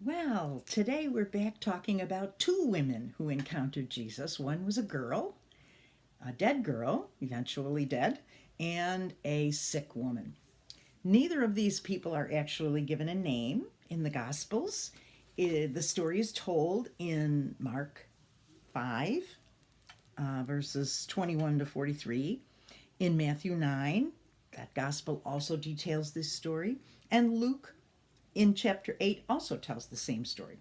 Well, today we're back talking about two women who encountered Jesus. One was a girl, a dead girl, eventually dead, and a sick woman. Neither of these people are actually given a name in the Gospels. The story is told in Mark 5, verses 21 to 43, in Matthew 9. That Gospel also details this story, and Luke in chapter 8 also tells the same story.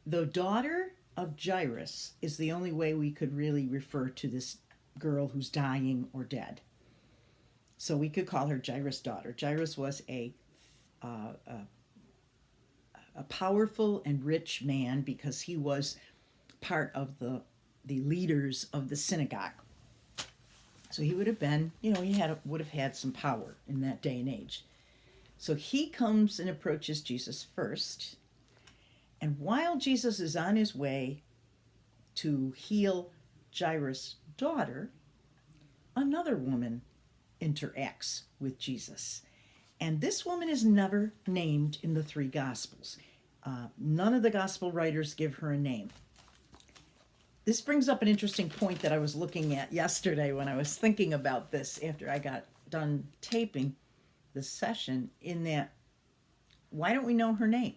The daughter of Jairus is the only way we could really refer to this girl who's dying or dead. So we could call her Jairus' daughter. Jairus was a powerful and rich man because he was part of the leaders of the synagogue. So he would have been, would have had some power in that day and age. So he comes and approaches Jesus first. And while Jesus is on his way to heal Jairus' daughter, another woman interacts with Jesus. And this woman is never named in the three Gospels. None of the Gospel writers give her a name. This brings up an interesting point that I was looking at yesterday when I was thinking about this after I got done taping the session, in that, why don't we know her name?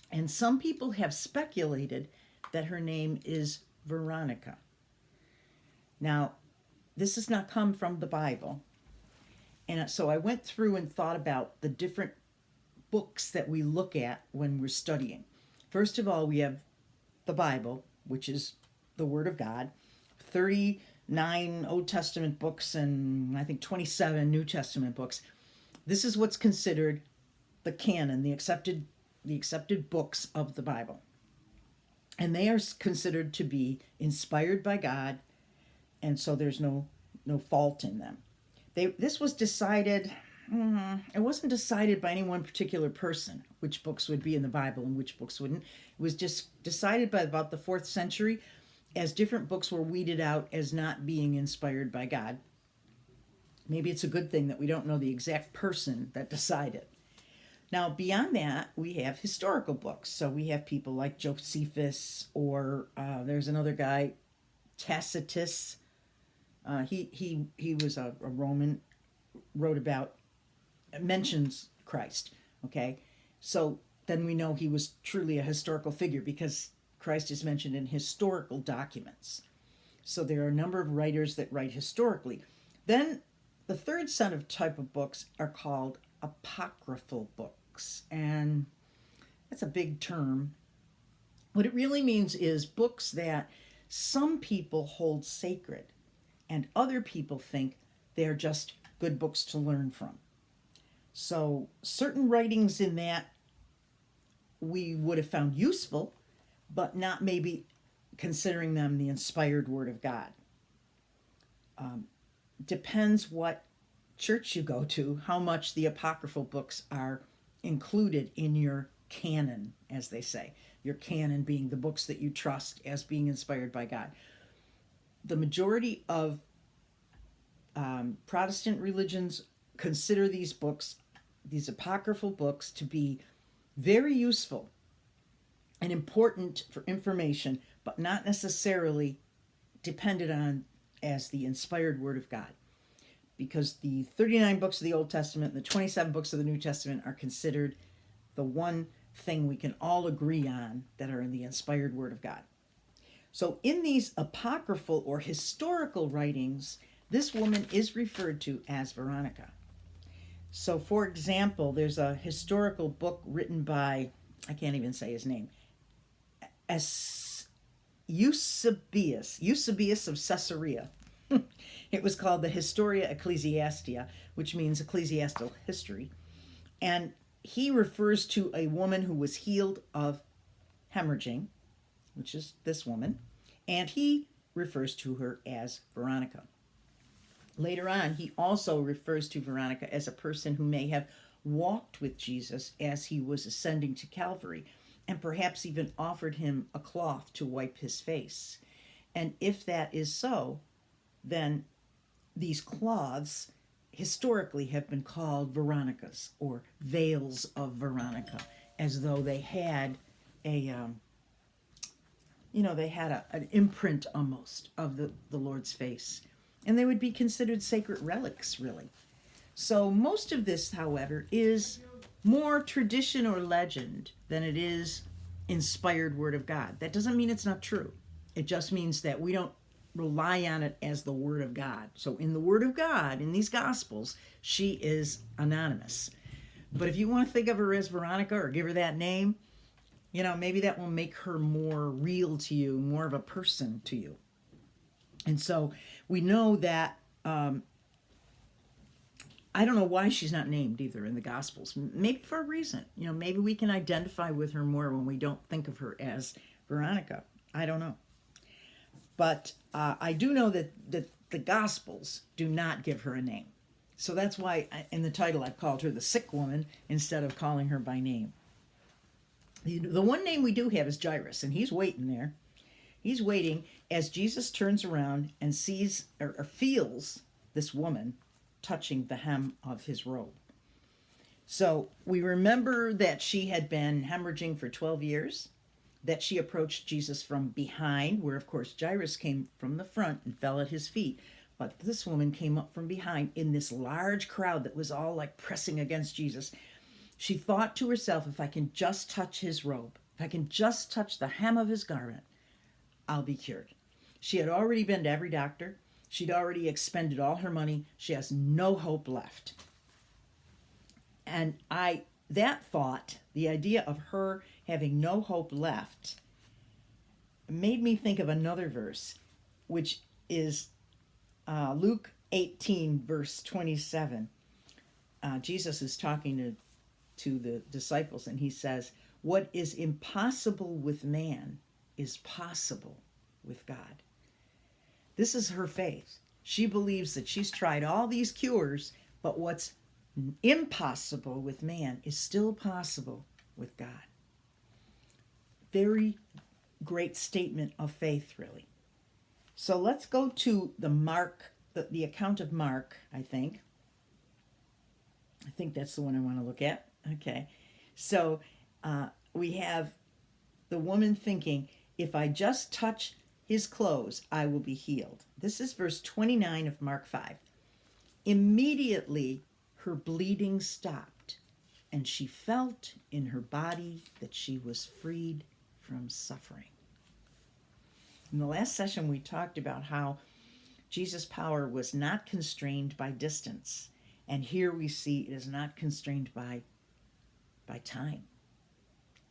And some people have speculated that her name is Veronica. Now, this has not come from the Bible. And so I went through and thought about the different books that we look at when we're studying. First of all, we have the Bible, which is the Word of God, 39 Old Testament books and I think 27 New Testament books. This is what's considered the canon, the accepted books of the Bible. And they are considered to be inspired by God, and so there's no fault in them. This was decided, it wasn't decided by any one particular person, which books would be in the Bible and which books wouldn't. It was just decided by about the 4th century, as different books were weeded out as not being inspired by God. Maybe it's a good thing that we don't know the exact person that decided. Now, beyond that, we have historical books. So we have people like Josephus, or there's another guy, Tacitus. He was a Roman, mentions Christ, okay? So then we know he was truly a historical figure because Christ is mentioned in historical documents. So there are a number of writers that write historically. Then the third set of type of books are called apocryphal books, and that's a big term. What it really means is books that some people hold sacred and other people think they're just good books to learn from. So certain writings in that we would have found useful, but not maybe considering them the inspired Word of God. Depends what church you go to, how much the apocryphal books are included in your canon, as they say. Your canon being the books that you trust as being inspired by God. The majority of Protestant religions consider these books, these apocryphal books, to be very useful and important for information, but not necessarily depended on as the inspired Word of God. Because the 39 books of the Old Testament and the 27 books of the New Testament are considered the one thing we can all agree on that are in the inspired Word of God. So in these apocryphal or historical writings, this woman is referred to as Veronica. So for example, there's a historical book written by, I can't even say his name, Eusebius of Caesarea. It was called the Historia Ecclesiastica, which means ecclesiastical history. And he refers to a woman who was healed of hemorrhaging, which is this woman, and he refers to her as Veronica. Later on, he also refers to Veronica as a person who may have walked with Jesus as he was ascending to Calvary, and perhaps even offered him a cloth to wipe his face. And if that is so, then these cloths historically have been called Veronicas or veils of Veronica, as though they had a an imprint almost of the Lord's face, and they would be considered sacred relics, really. So most of this, however, is more tradition or legend than it is inspired word of God. That doesn't mean it's not true. It just means that we don't rely on it as the word of God. So in the word of God, in these gospels, she is anonymous. But if you want to think of her as Veronica or give her that name, maybe that will make her more real to you, more of a person to you. And so we know that, I don't know why she's not named either in the Gospels. Maybe for a reason. Maybe we can identify with her more when we don't think of her as Veronica. I don't know. But I do know that the Gospels do not give her a name. So that's why in the title I've called her the sick woman instead of calling her by name. The one name we do have is Jairus, and he's waiting there. He's waiting as Jesus turns around and sees or feels this woman touching the hem of his robe. So we remember that she had been hemorrhaging for 12 years, that she approached Jesus from behind, where of course Jairus came from the front and fell at his feet. But this woman came up from behind in this large crowd that was all like pressing against Jesus. She thought to herself, if I can just touch his robe, if I can just touch the hem of his garment, I'll be cured. She had already been to every doctor. She'd already expended all her money. She has no hope left. And that thought, the idea of her having no hope left, made me think of another verse, which is Luke 18, verse 27. Jesus is talking to the disciples, and he says, what is impossible with man is possible with God. This is her faith. She believes that she's tried all these cures, but what's impossible with man is still possible with God. Very great statement of faith, really. So let's go to the account of Mark, I think. I think that's the one I want to look at. Okay. So we have the woman thinking, if I just touch his clothes, I will be healed. This is verse 29 of Mark 5. Immediately her bleeding stopped, and she felt in her body that she was freed from suffering. In the last session, we talked about how Jesus' power was not constrained by distance. And here we see it is not constrained by time.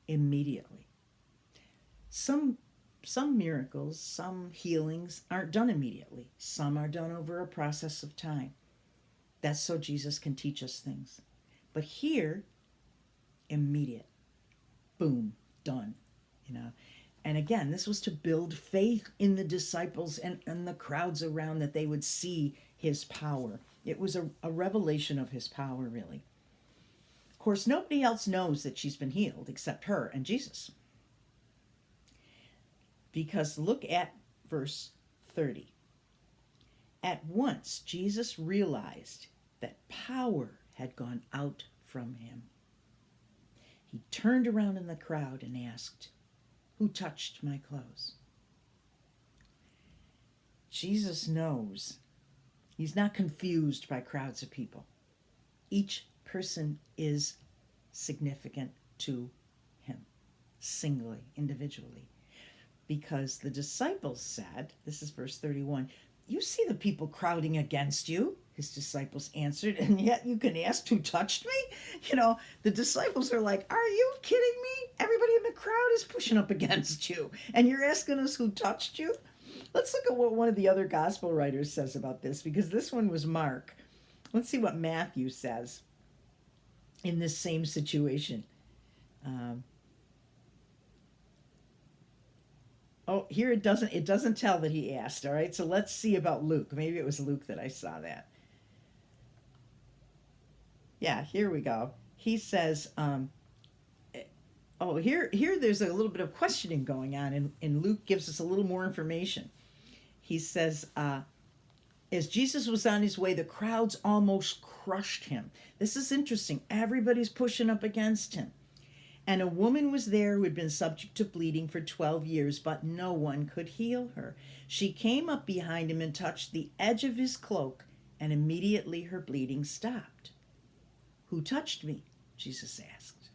Immediately. Some miracles, some healings aren't done immediately. Some are done over a process of time. That's so Jesus can teach us things. But here, immediate. Boom, done. And again, this was to build faith in the disciples and the crowds around, that they would see his power. It was a revelation of his power, really. Of course, nobody else knows that she's been healed except her and Jesus. Because look at verse 30. At once, Jesus realized that power had gone out from him. He turned around in the crowd and asked, who touched my clothes? Jesus knows. He's not confused by crowds of people. Each person is significant to him, singly, individually. Because the disciples said, this is verse 31, you see the people crowding against you. His disciples answered, and yet you can ask who touched me? The disciples are like, are you kidding me? Everybody in the crowd is pushing up against you, and you're asking us who touched you? Let's look at what one of the other gospel writers says about this, because this one was Mark. Let's see what Matthew says in this same situation. Here it doesn't tell that he asked. All right, so let's see about Luke. Maybe it was Luke that I saw that. Yeah, here we go. He says, here there's a little bit of questioning going on, and Luke gives us a little more information. He says, As Jesus was on his way, the crowds almost crushed him. This is interesting. Everybody's pushing up against him. And a woman was there who had been subject to bleeding for 12 years, but no one could heal her. She came up behind him and touched the edge of his cloak, and immediately her bleeding stopped. "Who touched me?" Jesus asked.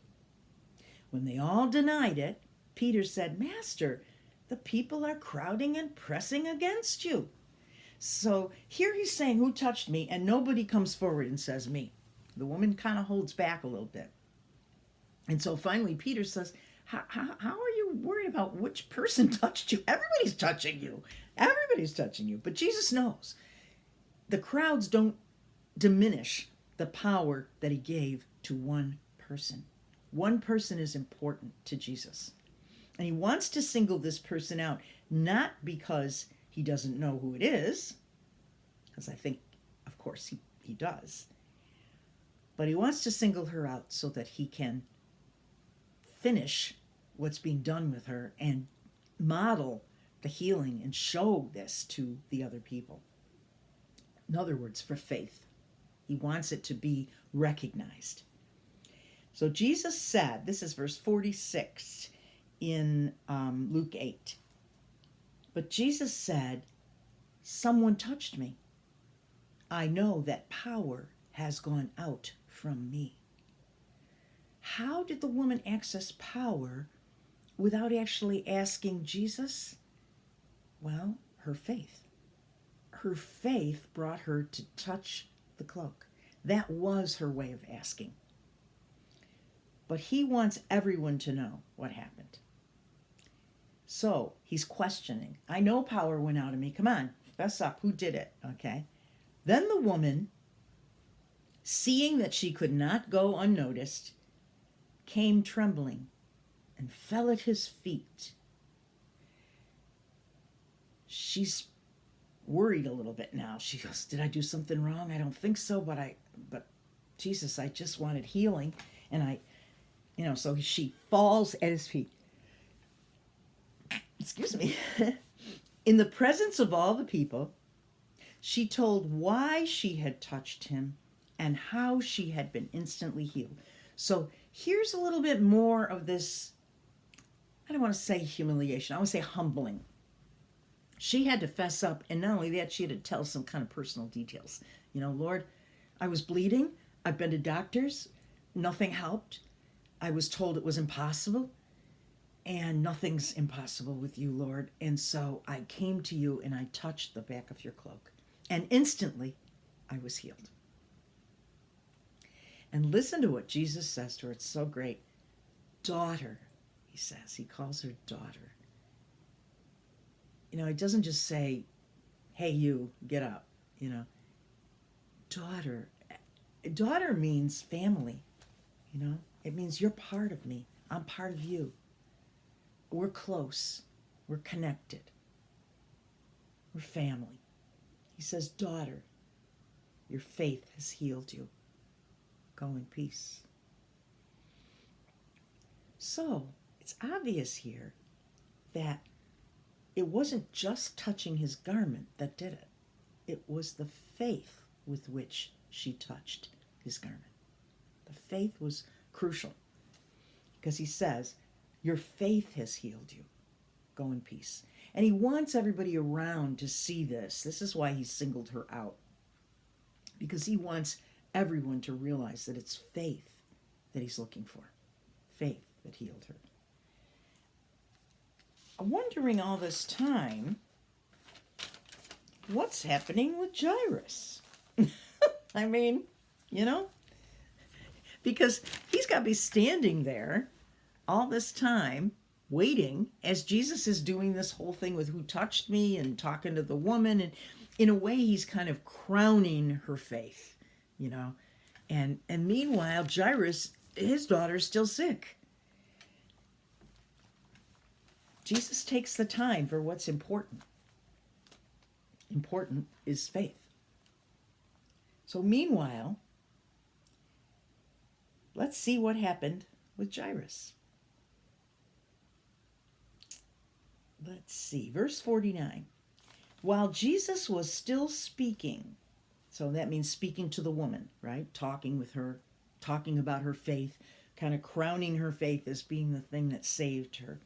When they all denied it, Peter said, "Master, the people are crowding and pressing against you." So here he's saying, "Who touched me?" And nobody comes forward and says, "Me." The woman kind of holds back a little bit. And so finally Peter says, how are you worried about which person touched you? Everybody's touching you. Everybody's touching you. But Jesus knows. The crowds don't diminish the power that he gave to one person. One person is important to Jesus. And he wants to single this person out, not because he doesn't know who it is, because I think, of course, he does. But he wants to single her out so that he can finish what's being done with her and model the healing and show this to the other people. In other words, for faith. He wants it to be recognized. So Jesus said, this is verse 46 in Luke 8. But Jesus said, "Someone touched me. I know that power has gone out from me." How did the woman access power without actually asking Jesus? Well, her faith. Her faith brought her to touch the cloak. That was her way of asking. But he wants everyone to know what happened. So he's questioning. "I know power went out of me. Come on, fess up. Who did it?" Okay. Then the woman, seeing that she could not go unnoticed, came trembling and fell at his feet. She's worried a little bit now. She goes, "Did I do something wrong? I don't think so, but Jesus, I just wanted healing." And so she falls at his feet. Excuse me. In the presence of all the people, she told why she had touched him and how she had been instantly healed. So here's a little bit more of this, I don't want to say humiliation, I want to say humbling. She had to fess up, and not only that, she had to tell some kind of personal details. "Lord, I was bleeding. I've been to doctors. Nothing helped. I was told it was impossible. And nothing's impossible with you, Lord. And so I came to you and I touched the back of your cloak. And instantly I was healed." And listen to what Jesus says to her. It's so great. "Daughter," he says. He calls her daughter. He doesn't just say, "Hey, you, get up." Daughter. Daughter means family. It means you're part of me. I'm part of you. We're close. We're connected. We're family. He says, "Daughter, your faith has healed you. Go in peace." So it's obvious here that it wasn't just touching his garment that did it. It was the faith with which she touched his garment. The faith was crucial because he says, "Your faith has healed you. Go in peace." And he wants everybody around to see this. This is why he singled her out, because he wants everyone to realize that it's faith that he's looking for. Faith that healed her. I'm wondering all this time, what's happening with Jairus? I mean, because he's got to be standing there all this time waiting as Jesus is doing this whole thing with "who touched me" and talking to the woman. And in a way, he's kind of crowning her faith, And meanwhile, Jairus, his daughter's still sick. Jesus takes the time for what's important. Important is faith. So meanwhile, let's see what happened with Jairus. Let's see, verse 49. While Jesus was still speaking, so that means speaking to the woman, right? Talking with her, talking about her faith, kind of crowning her faith as being the thing that saved her.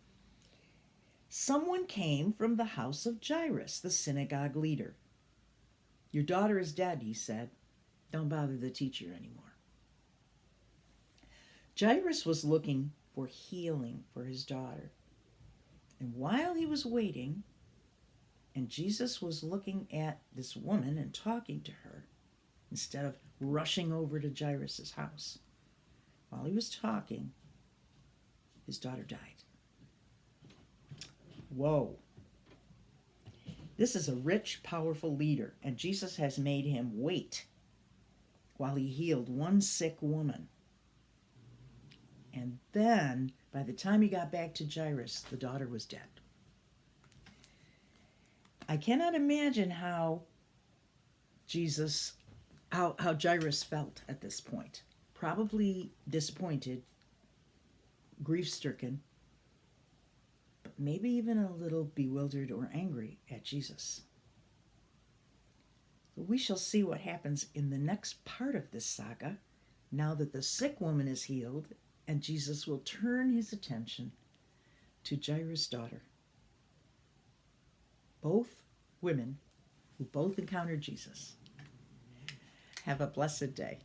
Someone came from the house of Jairus, the synagogue leader. Your daughter is dead, he said. Don't bother the teacher anymore. Jairus was looking for healing for his daughter. And while he was waiting, and Jesus was looking at this woman and talking to her, instead of rushing over to Jairus' house, while he was talking, his daughter died. Whoa. This is a rich, powerful leader, and Jesus has made him wait while he healed one sick woman. And then, by the time he got back to Jairus, the daughter was dead. I cannot imagine how Jairus felt at this point. Probably disappointed, grief-stricken, but maybe even a little bewildered or angry at Jesus. So we shall see what happens in the next part of this saga, now that the sick woman is healed, and Jesus will turn his attention to Jairus' daughter. Both women who both encountered Jesus. Have a blessed day.